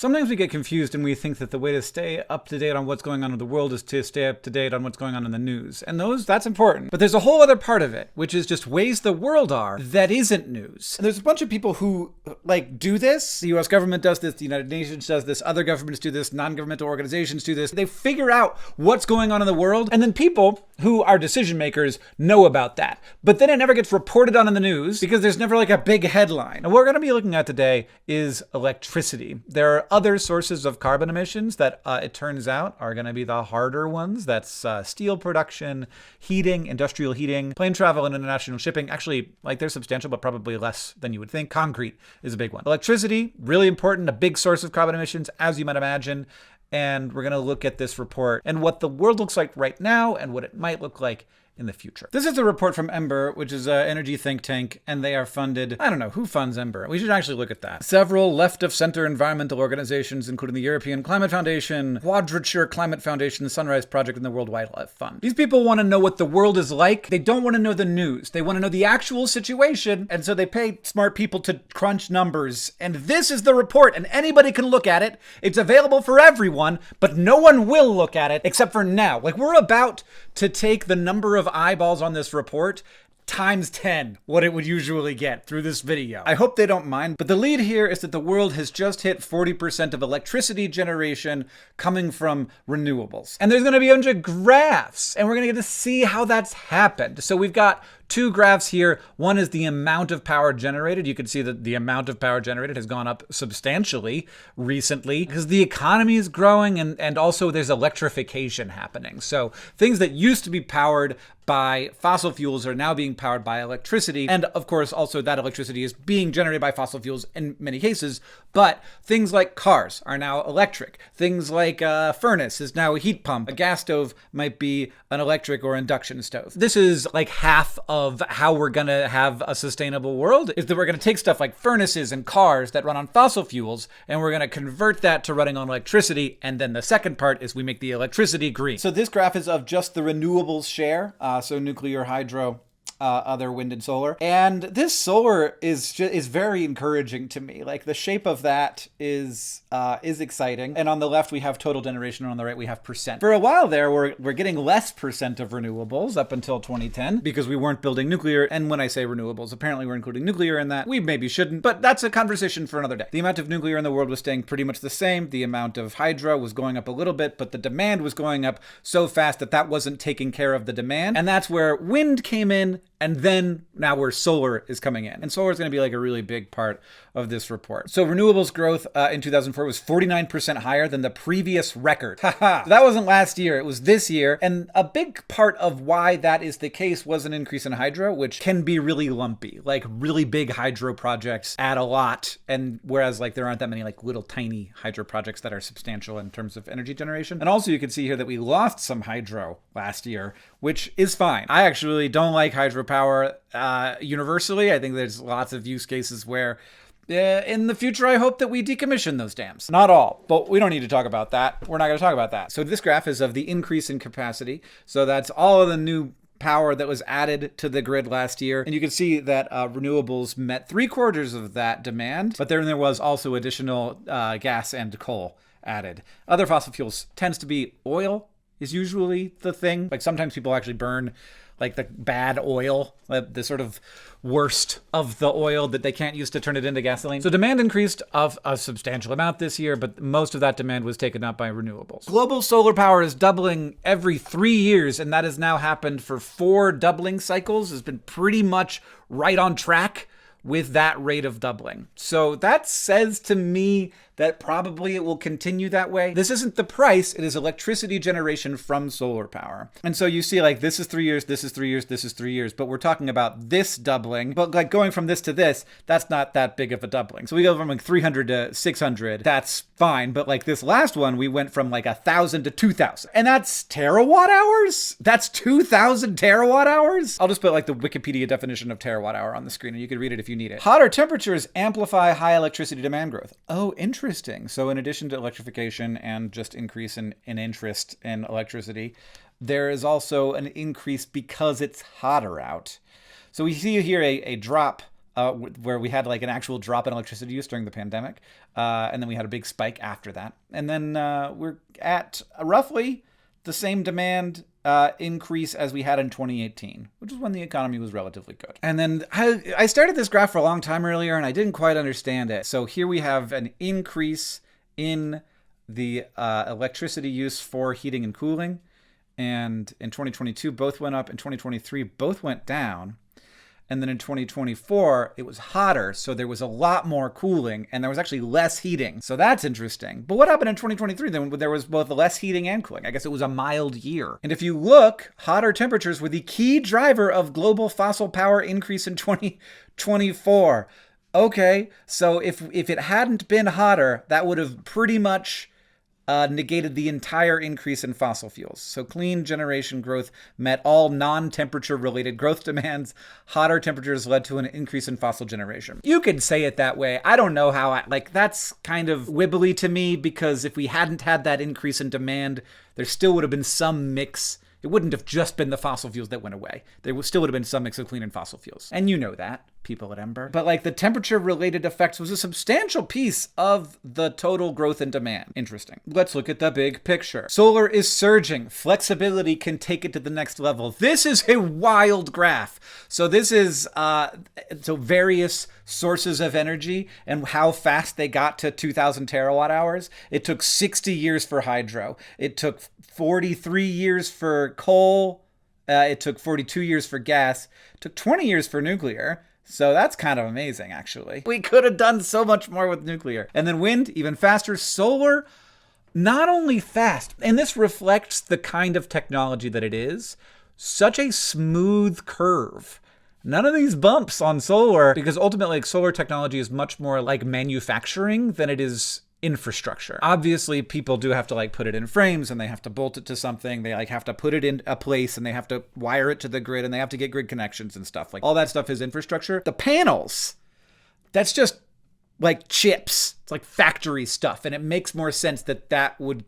Sometimes we get confused and we think that the way to stay up to date on what's going on in the world is to stay up to date on what's going on in the news. And that's important. But there's a whole other part of it, which is just ways the world are that isn't news. And there's a bunch of people who do this. The US government does this, the United Nations does this, other governments do this, non-governmental organizations do this. They figure out what's going on in the world, and then people who are decision makers know about that. But then it never gets reported on in the news because there's never a big headline. And what we're going to be looking at today is electricity. There are other sources of carbon emissions that it turns out are going to be the harder ones. That's steel production, heating, industrial heating, plane travel, and international shipping. Actually, they're substantial, but probably less than you would think. Concrete is a big one. Electricity, really important, a big source of carbon emissions, as you might imagine. And we're going to look at this report and what the world looks like right now and what it might look like in the future. This is a report from Ember, which is an energy think tank, and they are funded. I don't know who funds Ember. We should actually look at that. Several left-of-center environmental organizations, including the European Climate Foundation, Quadrature Climate Foundation, the Sunrise Project, and the World Wildlife Fund. These people want to know what the world is like. They don't want to know the news. They want to know the actual situation, and so they pay smart people to crunch numbers. And this is the report, and anybody can look at it. It's available for everyone, but no one will look at it except for now. We're about to take the number of eyeballs on this report times 10 what it would usually get through this video. I hope they don't mind, but the lead here is that the world has just hit 40% of electricity generation coming from renewables. And there's going to be a bunch of graphs, and we're going to get to see how that's happened. So we've got two graphs here. One is the amount of power generated. You can see that the amount of power generated has gone up substantially recently because the economy is growing and also there's electrification happening. So things that used to be powered by fossil fuels are now being powered by electricity. And of course, also that electricity is being generated by fossil fuels in many cases. But things like cars are now electric. Things like a furnace is now a heat pump. A gas stove might be an electric or induction stove. This is half of how we're going to have a sustainable world, is that we're going to take stuff like furnaces and cars that run on fossil fuels, and we're going to convert that to running on electricity. And then the second part is we make the electricity green. So this graph is of just the renewables share. So nuclear, hydro, other wind and solar. And this solar is very encouraging to me. The shape of that is exciting. And on the left, we have total generation, and on the right, we have percent. For a while there, we're getting less percent of renewables up until 2010 because we weren't building nuclear. And when I say renewables, apparently we're including nuclear in that. We maybe shouldn't, but that's a conversation for another day. The amount of nuclear in the world was staying pretty much the same. The amount of hydro was going up a little bit, but the demand was going up so fast that wasn't taking care of the demand. And that's where wind came in. And then now where solar is coming in. And solar is going to be a really big part of this report. So renewables growth in 2004 was 49% higher than the previous record. Haha. So that wasn't last year, it was this year. And a big part of why that is the case was an increase in hydro, which can be really lumpy. Really big hydro projects add a lot. And whereas there aren't that many little tiny hydro projects that are substantial in terms of energy generation. And also you can see here that we lost some hydro last year, which is fine. I actually don't like hydropower universally. I think there's lots of use cases where in the future, I hope that we decommission those dams. Not all, but we don't need to talk about that. We're not going to talk about that. So this graph is of the increase in capacity. So that's all of the new power that was added to the grid last year. And you can see that renewables met 3/4 of that demand, but then there was also additional gas and coal added. Other fossil fuels tends to be oil is usually the thing. Sometimes people actually burn the bad oil, the sort of worst of the oil that they can't use to turn it into gasoline. So demand increased of a substantial amount this year, but most of that demand was taken up by renewables. Global solar power is doubling every 3 years, and that has now happened for 4 doubling cycles. It's been pretty much right on track with that rate of doubling. So that says to me that probably it will continue that way. This isn't the price, it is electricity generation from solar power. And so you see this is 3 years, this is 3 years, this is 3 years, but we're talking about this doubling, but going from this to this, that's not that big of a doubling. So we go from 300 to 600, that's fine, but this last one, we went from 1,000 to 2,000. And that's terawatt hours? That's 2,000 terawatt hours? I'll just put the Wikipedia definition of terawatt hour on the screen and you can read it if you need it. Hotter temperatures amplify high electricity demand growth. Oh, interesting. So in addition to electrification and just increase in interest in electricity, there is also an increase because it's hotter out. So we see here a drop where we had like an actual drop in electricity use during the pandemic. And then we had a big spike after that. And then we're at roughly the same demand increase as we had in 2018, which is when the economy was relatively good. And then I started this graph for a long time earlier, and I didn't quite understand it. So here we have an increase in the electricity use for heating and cooling. And in 2022, both went up. In 2023, both went down. And then in 2024, it was hotter, so there was a lot more cooling, and there was actually less heating. So that's interesting. But what happened in 2023? Then there was both less heating and cooling. I guess it was a mild year. And if you look, hotter temperatures were the key driver of global fossil power increase in 2024. Okay, so if it hadn't been hotter, that would have pretty much negated the entire increase in fossil fuels. So clean generation growth met all non-temperature related growth demands. Hotter temperatures led to an increase in fossil generation. You could say it that way. I don't know how, that's kind of wibbly to me, because if we hadn't had that increase in demand, there still would have been some mix. It wouldn't have just been the fossil fuels that went away. There still would have been some mix of clean and fossil fuels. And you know that, people at Ember. But the temperature-related effects was a substantial piece of the total growth in demand. Interesting. Let's look at the big picture. Solar is surging. Flexibility can take it to the next level. This is a wild graph. So this is various sources of energy and how fast they got to 2,000 terawatt hours. It took 60 years for hydro. It took 43 years for coal. It took 42 years for gas. It took 20 years for nuclear. So that's kind of amazing, actually. We could have done so much more with nuclear. And then wind, even faster. Solar, not only fast, and this reflects the kind of technology that it is, such a smooth curve. None of these bumps on solar, because ultimately solar technology is much more like manufacturing than it is infrastructure. Obviously, people do have to put it in frames, and they have to bolt it to something. They have to put it in a place, and they have to wire it to the grid, and they have to get grid connections and stuff. All that stuff is infrastructure. The panels, that's just chips. It's factory stuff, and it makes more sense that would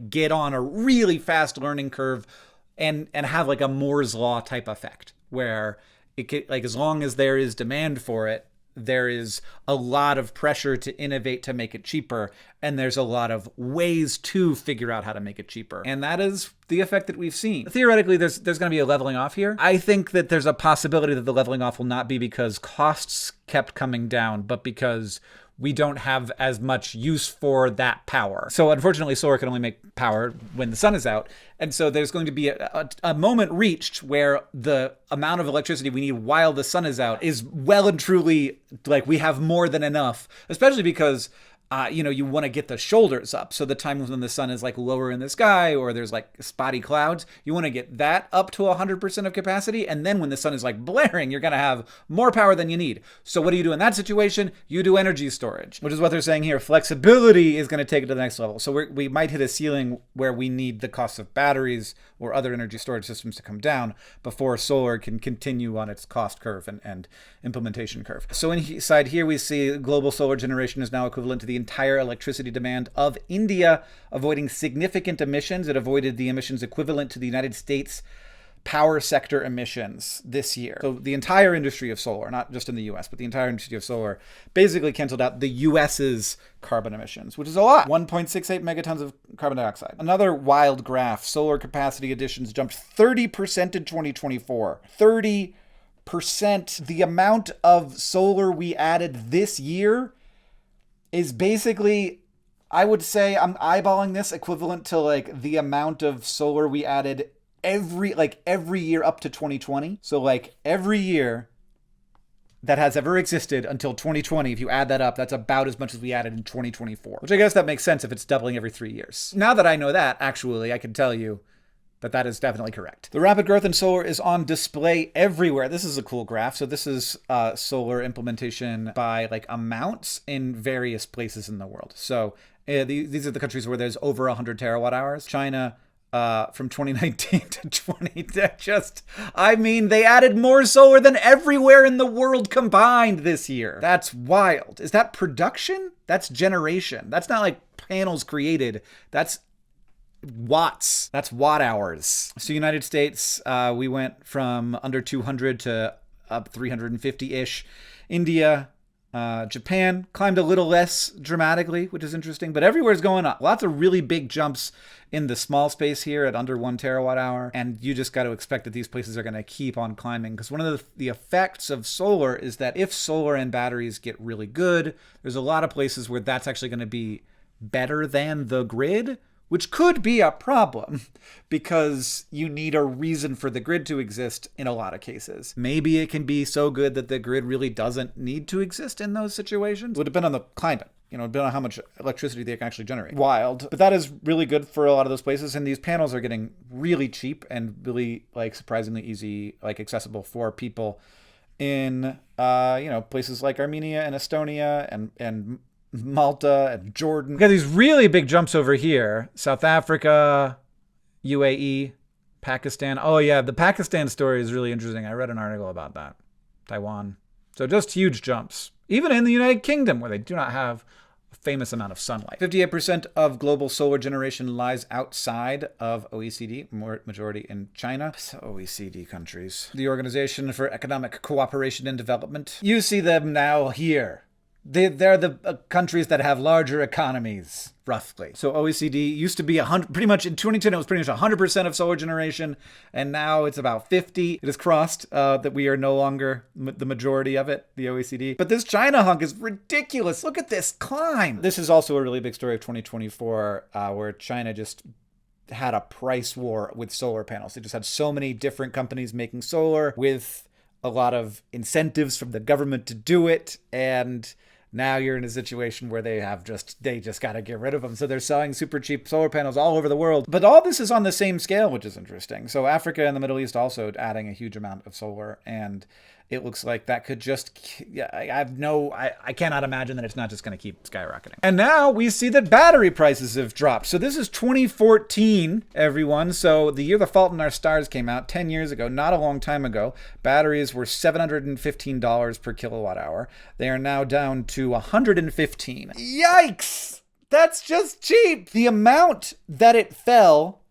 get on a really fast learning curve and have a Moore's law type effect, where it as long as there is demand for it, there is a lot of pressure to innovate to make it cheaper, and there's a lot of ways to figure out how to make it cheaper. And that is the effect that we've seen. Theoretically, there's going to be a leveling off here. I think that there's a possibility that the leveling off will not be because costs kept coming down, but because we don't have as much use for that power. So unfortunately, solar can only make power when the sun is out. And so there's going to be a moment reached where the amount of electricity we need while the sun is out is well and truly, we have more than enough, especially because you want to get the shoulders up. So the times when the sun is lower in the sky, or there's spotty clouds, you want to get that up to 100% of capacity. And then when the sun is blaring, you're going to have more power than you need. So what do you do in that situation? You do energy storage, which is what they're saying here. Flexibility is going to take it to the next level. So we might hit a ceiling where we need the cost of batteries or other energy storage systems to come down before solar can continue on its cost curve and implementation curve. So inside here, we see global solar generation is now equivalent to the entire electricity demand of India, avoiding significant emissions. It avoided the emissions equivalent to the United States power sector emissions this year. So the entire industry of solar, not just in the US, but the entire industry of solar, basically canceled out the US's carbon emissions, which is a lot. 1.68 megatons of carbon dioxide. Another wild graph. Solar capacity additions jumped 30% in 2024. 30%. The amount of solar we added this year is basically, I would say, I'm eyeballing this, equivalent to the amount of solar we added every year up to 2020. So every year that has ever existed until 2020, if you add that up, that's about as much as we added in 2024, which I guess that makes sense if it's doubling every 3 years. Now that I know that, actually, I can tell you that is definitely correct. The rapid growth in solar is on display everywhere. This is a cool graph. So this is solar implementation by amounts in various places in the world. So these are the countries where there's over 100 terawatt hours. China, from 2019 to 20, they added more solar than everywhere in the world combined this year. That's wild. Is that production? That's generation. That's not panels created. That's watts. That's watt hours. So United States, we went from under 200 to up 350-ish India, Japan climbed a little less dramatically, which is interesting, but everywhere's going up. Lots of really big jumps in the small space here at under 1 terawatt hour. And you just got to expect that these places are going to keep on climbing, because one of the effects of solar is that if solar and batteries get really good, there's a lot of places where that's actually going to be better than the grid, which could be a problem because you need a reason for the grid to exist in a lot of cases. Maybe it can be so good that the grid really doesn't need to exist in those situations. It would depend on the climate. It would depend on how much electricity they can actually generate. Wild. But that is really good for a lot of those places. And these panels are getting really cheap and really surprisingly easy, accessible for people in, places like Armenia and Estonia and Malta and Jordan. We got these really big jumps over here. South Africa, UAE, Pakistan. Oh yeah, the Pakistan story is really interesting. I read an article about that. Taiwan. So just huge jumps. Even in the United Kingdom, where they do not have a famous amount of sunlight. 58% of global solar generation lies outside of OECD, majority in China. So OECD countries. The Organization for Economic Cooperation and Development. You see them now here. They're the countries that have larger economies, roughly. So OECD used to be pretty much in 2010, it was pretty much 100% of solar generation. And now it's about 50. It has crossed that we are no longer the majority of it, the OECD. But this China hunk is ridiculous. Look at this climb. This is also a really big story of 2024, where China just had a price war with solar panels. They just had so many different companies making solar with a lot of incentives from the government to do it. And now you're in a situation where they just got to get rid of them. So they're selling super cheap solar panels all over the world. But all this is on the same scale, which is interesting. So Africa and the Middle East also adding a huge amount of solar. And it looks like that could just, I cannot imagine that it's not just going to keep skyrocketing. And now we see that battery prices have dropped. So this is 2014, everyone. So the year The Fault in Our Stars came out, 10 years ago, not a long time ago. Batteries were $715 per kilowatt hour. They are now down to $115. Yikes! That's just cheap. The amount that it fell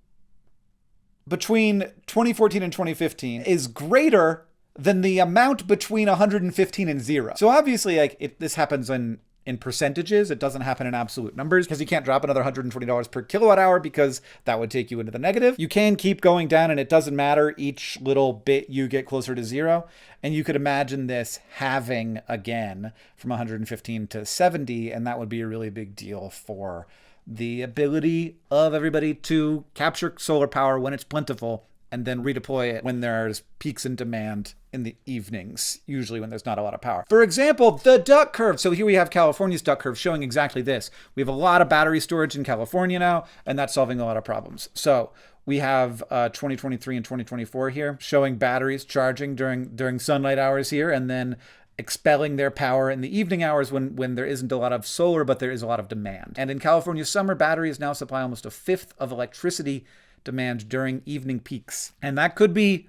between 2014 and 2015 is greater than the amount between 115 and 0. So obviously, this happens in percentages. It doesn't happen in absolute numbers, because you can't drop another $120 per kilowatt hour, because that would take you into the negative. You can keep going down, and it doesn't matter. Each little bit you get closer to 0. And you could imagine this halving again from 115 to 70, and that would be a really big deal for the ability of everybody to capture solar power when it's plentiful and then redeploy it when there's peaks in demand in the evenings, usually when there's not a lot of power. For example, the duck curve. So here we have California's duck curve showing exactly this. We have a lot of battery storage in California now, and that's solving a lot of problems. So we have 2023 and 2024 here showing batteries charging during sunlight hours here, and then expelling their power in the evening hours when there isn't a lot of solar, but there is a lot of demand. And in California's summer, batteries now supply almost a fifth of electricity demand during evening peaks. And that could be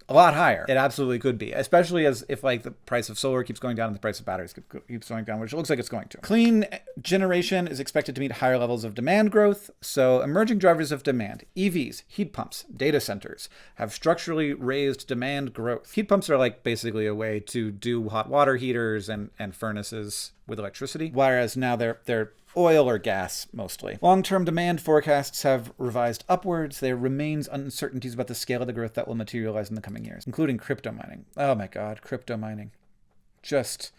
a lot higher. It absolutely could be, especially if the price of solar keeps going down and the price of batteries keeps going down, which it looks like it's going to. Clean generation is expected to meet higher levels of demand growth. So emerging drivers of demand, EVs, heat pumps, data centers, have structurally raised demand growth. Heat pumps are basically a way to do hot water heaters and furnaces with electricity, whereas now they're oil or gas, mostly. Long-term demand forecasts have revised upwards. There remains uncertainties about the scale of the growth that will materialize in the coming years, including crypto mining. Oh my God, crypto mining. Such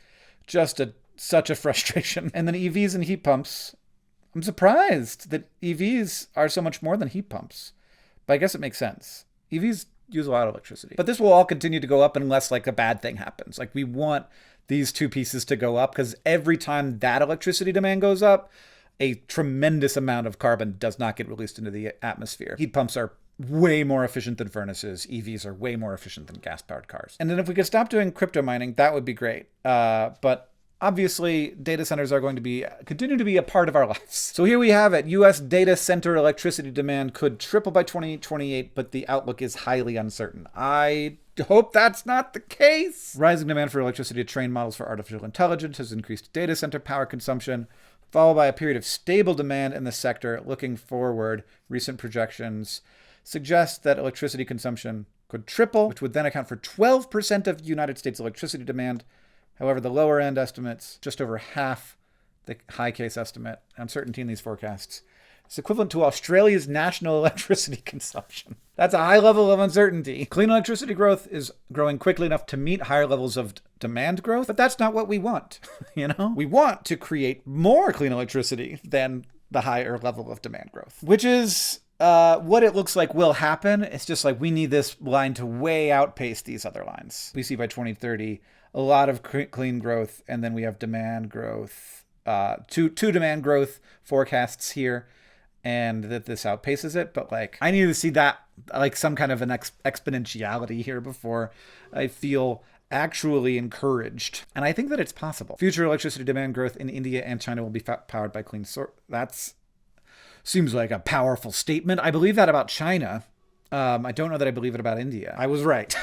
a frustration. And then EVs and heat pumps. I'm surprised that EVs are so much more than heat pumps. But I guess it makes sense. EVs use a lot of electricity. But this will all continue to go up unless a bad thing happens. We want these two pieces to go up, because every time that electricity demand goes up, a tremendous amount of carbon does not get released into the atmosphere. Heat pumps are way more efficient than furnaces. EVs are way more efficient than gas-powered cars. And then if we could stop doing crypto mining, that would be great. But obviously, data centers are going to continue to be a part of our lives. So here we have it. U.S. data center electricity demand could triple by 2028, but the outlook is highly uncertain. I hope that's not the case. Rising demand for electricity to train models for artificial intelligence has increased data center power consumption, followed by a period of stable demand in the sector. Looking forward, recent projections suggest that electricity consumption could triple, which would then account for 12% of United States electricity demand However, the lower end estimates, just over half the high case estimate, uncertainty in these forecasts, is equivalent to Australia's national electricity consumption. That's a high level of uncertainty. Clean electricity growth is growing quickly enough to meet higher levels of demand growth, but that's not what we want. We want to create more clean electricity than the higher level of demand growth, which is what it looks like will happen. It's just like we need this line to way outpace these other lines. We see by 2030 a lot of clean growth, and then we have demand growth, two demand growth forecasts here, and that this outpaces it. But like, I need to see that like some kind of an exponentiality here before I feel actually encouraged. And I think that it's possible. Future electricity demand growth in India and China will be powered by clean source. That's seems like a powerful statement. I believe that about China. I don't know that I believe it about India. I was right.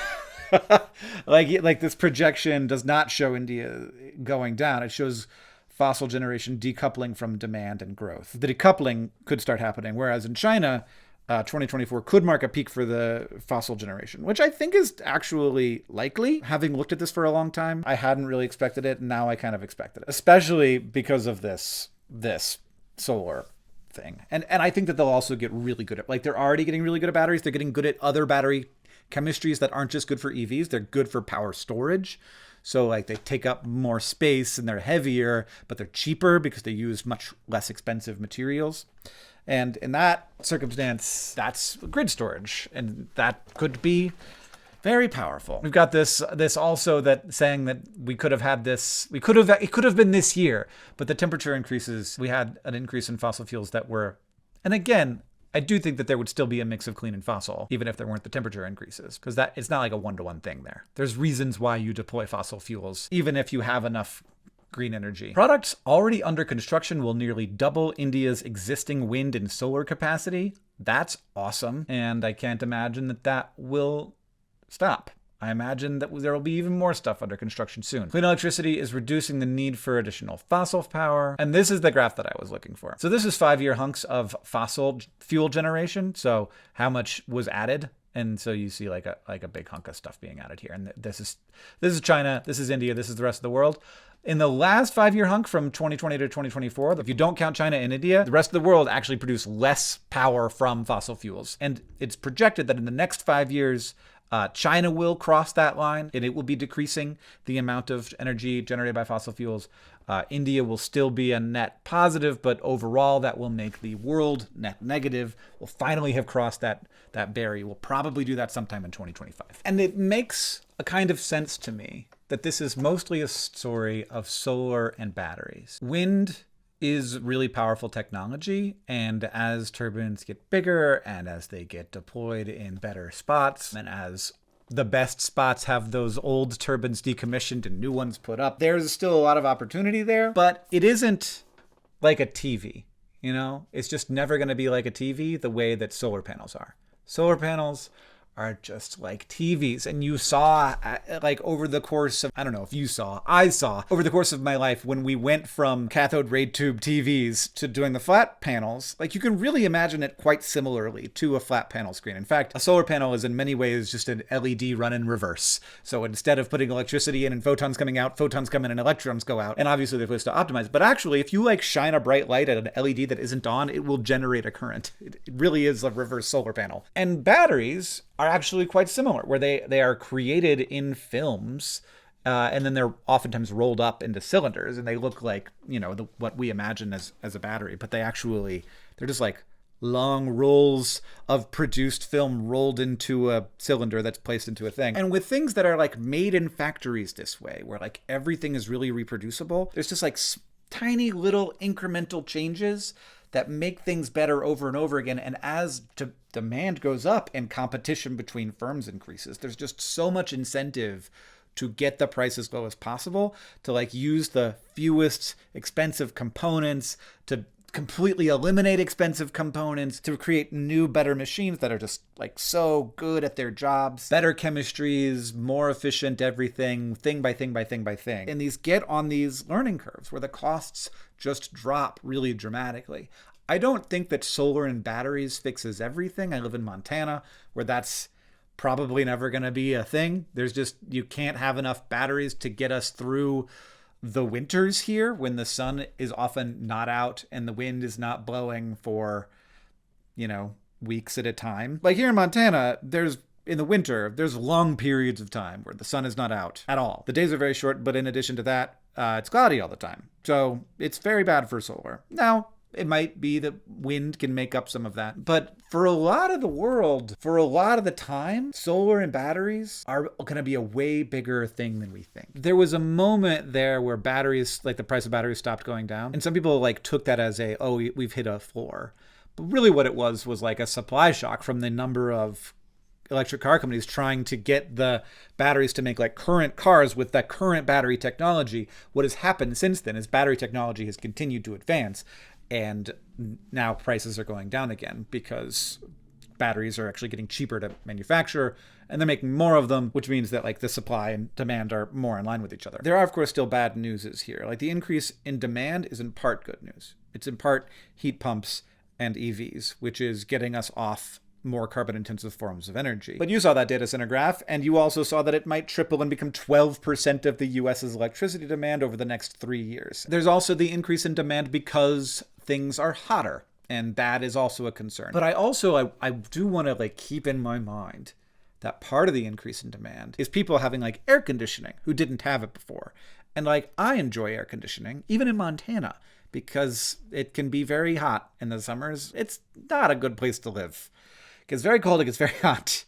like this projection does not show India going down. It shows fossil generation decoupling from demand and growth. The decoupling could start happening, whereas in China, 2024 could mark a peak for the fossil generation, which I think is actually likely. Having looked at this for a long time, I hadn't really expected it. Now I kind of expected it, especially because of this solar thing. And I think that they'll also get really good at, like, they're already getting really good at batteries. They're getting good at other battery chemistries that aren't just good for EVs. They're good for power storage. So like they take up more space and they're heavier, but they're cheaper because they use much less expensive materials. And in that circumstance, that's grid storage. And that could be very powerful. We've got this also that saying that we could have had this, it could have been this year, but the temperature increases, we had an increase in fossil fuels that were, and again, I do think that there would still be a mix of clean and fossil, even if there weren't the temperature increases, because that it's not like a one-to-one thing there. There's reasons why you deploy fossil fuels, even if you have enough green energy. Products already under construction will nearly double India's existing wind and solar capacity. That's awesome. And I can't imagine that will stop. I imagine that there will be even more stuff under construction soon. Clean electricity is reducing the need for additional fossil power. And this is the graph that I was looking for. So this is 5-year hunks of fossil fuel generation. So how much was added? And so you see like a big hunk of stuff being added here. And this is China, this is India, this is the rest of the world. In the last 5-year hunk from 2020 to 2024, if you don't count China and India, the rest of the world actually produced less power from fossil fuels. And it's projected that in the next 5 years, China will cross that line and it will be decreasing the amount of energy generated by fossil fuels. India will still be a net positive, but overall that will make the world net negative. We'll finally have crossed that barrier. We'll probably do that sometime in 2025. And it makes a kind of sense to me that this is mostly a story of solar and batteries. Wind is really powerful technology, and as turbines get bigger and as they get deployed in better spots, and as the best spots have those old turbines decommissioned and new ones put up, there's still a lot of opportunity there, but it isn't like a TV, It's just never going to be like a TV the way that solar panels are. Solar panels are just like TVs. And you saw like over the course of, I saw over the course of my life when we went from cathode ray tube TVs to doing the flat panels, like you can really imagine it quite similarly to a flat panel screen. In fact, a solar panel is in many ways just an LED run in reverse. So instead of putting electricity in and photons coming out, photons come in and electrons go out. And obviously there's ways to optimize. But actually, if you like shine a bright light at an LED that isn't on, it will generate a current. It really is a reverse solar panel. And batteries are actually quite similar, where they are created in films and then they're oftentimes rolled up into cylinders and they look like, what we imagine as a battery, but they're just like long rolls of produced film rolled into a cylinder that's placed into a thing. And with things that are like made in factories this way, where like everything is really reproducible, there's just like tiny little incremental changes that make things better over and over again. And as demand goes up and competition between firms increases, there's just so much incentive to get the price as low as possible, to like use the fewest expensive components, to completely eliminate expensive components, to create new, better machines that are just like so good at their jobs, better chemistries, more efficient everything, thing by thing by thing by thing. And these get on these learning curves where the costs just drop really dramatically. I don't think that solar and batteries fixes everything. I live in Montana, where that's probably never going to be a thing. You can't have enough batteries to get us through the winters here when the sun is often not out and the wind is not blowing for, weeks at a time. Like here in Montana, in the winter, there's long periods of time where the sun is not out at all. The days are very short, but in addition to that, it's cloudy all the time. So it's very bad for solar. Now, it might be that wind can make up some of that. But for a lot of the world, for a lot of the time, solar and batteries are going to be a way bigger thing than we think. There was a moment there where batteries, like the price of batteries stopped going down. And some people took that as we've hit a floor. But really what it was like a supply shock from the number of electric car companies trying to get the batteries to make current cars with that current battery technology. What has happened since then is battery technology has continued to advance, and now prices are going down again because batteries are actually getting cheaper to manufacture and they're making more of them, which means that the supply and demand are more in line with each other. There are, of course, still bad news here. The increase in demand is in part good news. It's in part heat pumps and EVs, which is getting us off more carbon-intensive forms of energy. But you saw that data center graph, and you also saw that it might triple and become 12% of the US's electricity demand over the next 3 years. There's also the increase in demand because things are hotter, and that is also a concern. But I do want to keep in my mind that part of the increase in demand is people having air conditioning who didn't have it before. And I enjoy air conditioning, even in Montana, because it can be very hot in the summers. It's not a good place to live. It gets very cold, it gets very hot.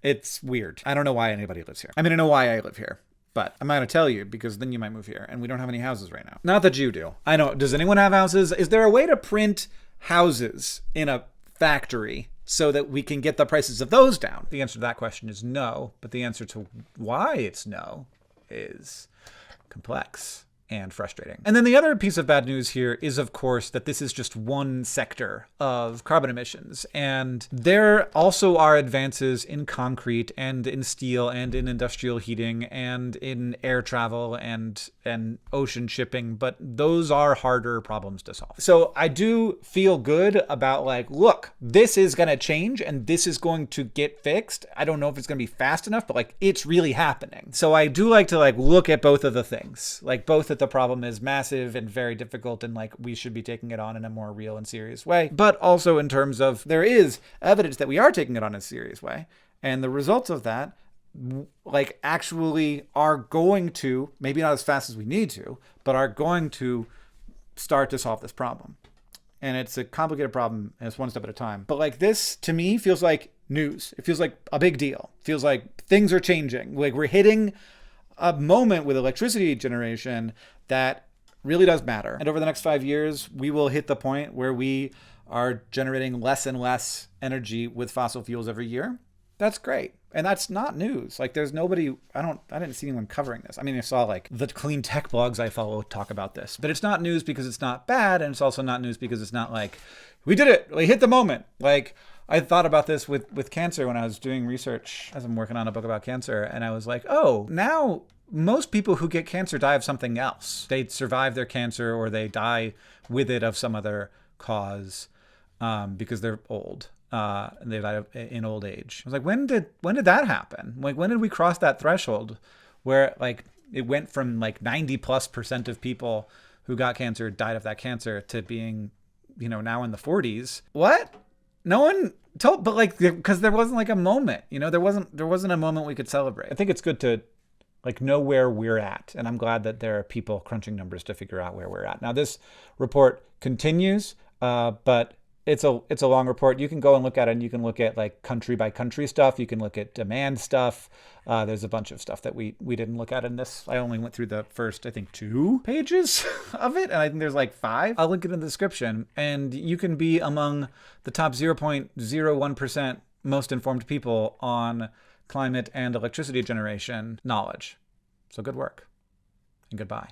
It's weird. I don't know why anybody lives here. I mean, I know why I live here, but I'm not going to tell you because then you might move here, and we don't have any houses right now. Not that you do. I know. Does anyone have houses? Is there a way to print houses in a factory so that we can get the prices of those down? The answer to that question is no, but the answer to why it's no is complex and frustrating. And then the other piece of bad news here is, of course, that this is just one sector of carbon emissions. And there also are advances in concrete and in steel and in industrial heating and in air travel and ocean shipping, but those are harder problems to solve. So I do feel good about look, this is going to change and this is going to get fixed. I don't know if it's going to be fast enough, but it's really happening. So I do like to look at both of the things, both that the problem is massive and very difficult and we should be taking it on in a more real and serious way, but also in terms of there is evidence that we are taking it on in a serious way. And the results of that actually are going to, maybe not as fast as we need to, but are going to start to solve this problem. And it's a complicated problem and it's one step at a time. But this to me feels like news. It feels like a big deal. It feels like things are changing. We're hitting a moment with electricity generation that really does matter. And over the next 5 years, we will hit the point where we are generating less and less energy with fossil fuels every year. That's great. And that's not news. There's nobody, I didn't see anyone covering this. I mean, I saw the clean tech blogs I follow talk about this, but it's not news because it's not bad. And it's also not news because it's not we did it, we hit the moment. I thought about this with cancer when I was doing research as I'm working on a book about cancer. And I was oh, now most people who get cancer die of something else. They survive their cancer or they die with it of some other cause because they're old. And they died in old age. I was when did that happen? When did we cross that threshold where it went from 90+% of people who got cancer died of that cancer to being, now in the 40s? What? No one told, but because there wasn't a moment, there wasn't a moment we could celebrate. I think it's good to know where we're at. And I'm glad that there are people crunching numbers to figure out where we're at. Now, this report continues, but it's a long report. You can go and look at it, and you can look at country by country stuff. You can look at demand stuff. There's a bunch of stuff that we didn't look at in this. I only went through the first, I think, 2 pages of it. And I think there's 5. I'll link it in the description. And you can be among the top 0.01% most informed people on climate and electricity generation knowledge. So good work and goodbye.